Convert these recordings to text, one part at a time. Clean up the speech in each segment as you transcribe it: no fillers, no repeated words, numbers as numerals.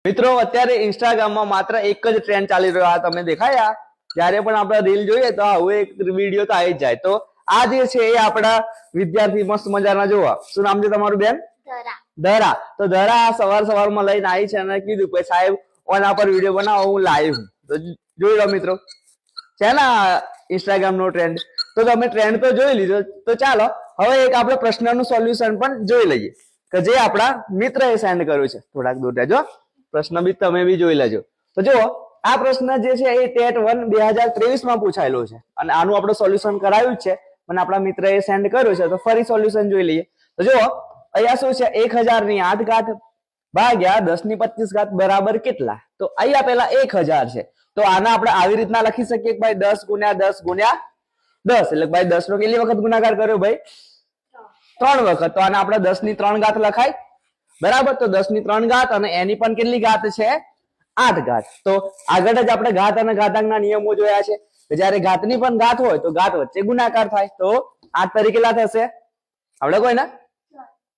મિત્રો અત્યારે ઇન્સ્ટાગ્રામમાં માત્ર એક જ ટ્રેન્ડ ચાલી રહ્યો આ તમને દેખાયા જ્યારે પણ આપણે રીલ જોઈએ તો આવું એક વિડીયો તો આવી જ જાય. તો આ જે છે એ આપણા વિદ્યાર્થી મસ્ત મજાના જોવા. શું નામ છે તમારું બેન? ધરા. તો ધરા સવારમાં લઈને આવી છે અને કીધું કે સાહેબ ઓના પર વિડીયો બનાવો, હું લાઈવ હું. તો જોઈ લો મિત્રો છે ને ઇન્સ્ટાગ્રામ નો ટ્રેન્ડ. તો તમે ટ્રેન્ડ તો જોઈ લીધો, તો ચાલો હવે એક આપણે પ્રશ્નનું સોલ્યુશન પણ જોઈ લઈએ કે જે આપણા મિત્રએ સેન્ડ કર્યું છે. થોડાક દૂર રહેજો, પ્રશ્ન બી તમે બી જોઈ લેજો. તો જુઓ આ પ્રશ્ન જે છે એ ટેટ 1 2023 માં પૂછાયેલો છે અને આનું આપણે સોલ્યુશન કરાવ્યું છે પણ આપણા મિત્રએ સેન્ડ કર્યું છે. તો ફરી સોલ્યુશન જોઈ લઈએ. તો જુઓ અહીંયા શું છે 1000 ની 8 ઘાત ભાગ્યા 10 ની 25 બરાબર કેટલા? તો અહીંયા પેલા 1000 છે તો આને આપણે આવી રીતના લખી શકીએ કે ભાઈ 10 ગુણ્યા 10 ગુણ્યા 10 એટલે ભાઈ 10 નો કેટલી વખત ગુણાકાર કર્યો ભાઈ? 3 વખત. તો આને આપણે 10 ની 3 ઘાત લખાય બરાબર. તો 10 ની 3 ઘાત અને એની પણ કેટલી ઘાત છે? 8 ઘાત. તો આગળ જ આપણે ઘાત અને ઘાતાંકના નિયમો જોયા છે કે જ્યારે ઘાતની પણ ઘાત હોય તો ઘાત વચ્ચે ગુણાકાર થાય. તો 8 તરી કેટલા થશે? આપણે કોઈ ને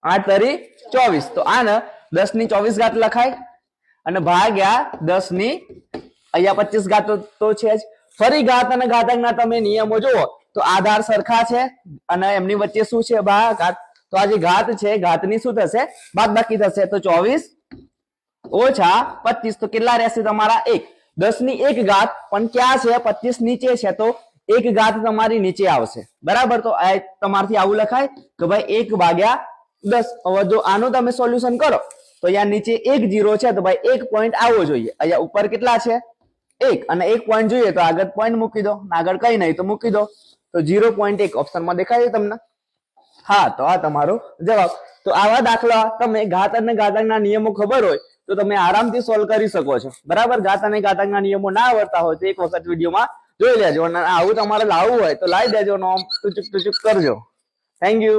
8 તરી 24. તો આને 10 ની 24 ઘાત લખાય અને ભાગ્યા 10 ની અહીંયા 25 ઘાત તો છે જ. ફરી ઘાત અને ઘાતાંકના તમે નિયમો જુઓ તો આધાર સરખા છે અને એમની વચ્ચે શું છે? ભાગાકાર. તો આ જે ઘાત છે ઘાતની શું થશે? બાદબાકી થશે. તો 24 ઓછા 25 તો કેટલા રહેશે તમારા? 1. 10 ની 1 ઘાત પણ ક્યાં છે? 25 નીચે છે તો 1 ઘાત તમારી નીચે આવશે બરાબર. તો આ તમારથી આવું લખાય કે ભાઈ 1 ભાગ્યા 10. હવે જો આનું તમે સોલ્યુશન કરો તો અહીંયા નીચે 1 0 છે તો ભાઈ 1 પોઈન્ટ આવવો જોઈએ. અહીંયા ઉપર કેટલા છે? 1 અને 1 પોઈન્ટ જોઈએ તો આગળ પોઈન્ટ મૂકી દો, આગળ કઈ નહીં તો મૂકી દો. તો 0.1 ઓપ્શનમાં દેખાય છે તમને? હા, તો આ તમારો જવાબ. તો આવા દાખલા તમે ઘાત અને ઘાતાંકના નિયમો ખબર હોય તો તમે આરામથી સોલ્વ કરી શકો છો બરાબર. ઘાત અને ઘાતાંકના નિયમો ના આવડતા હોય તો એક વખત વિડીયોમાં જોઈ લેજો અને આવું તમારે લાવવું હોય તો લાવી દેજો, ટુચુક કરજો. Thank you.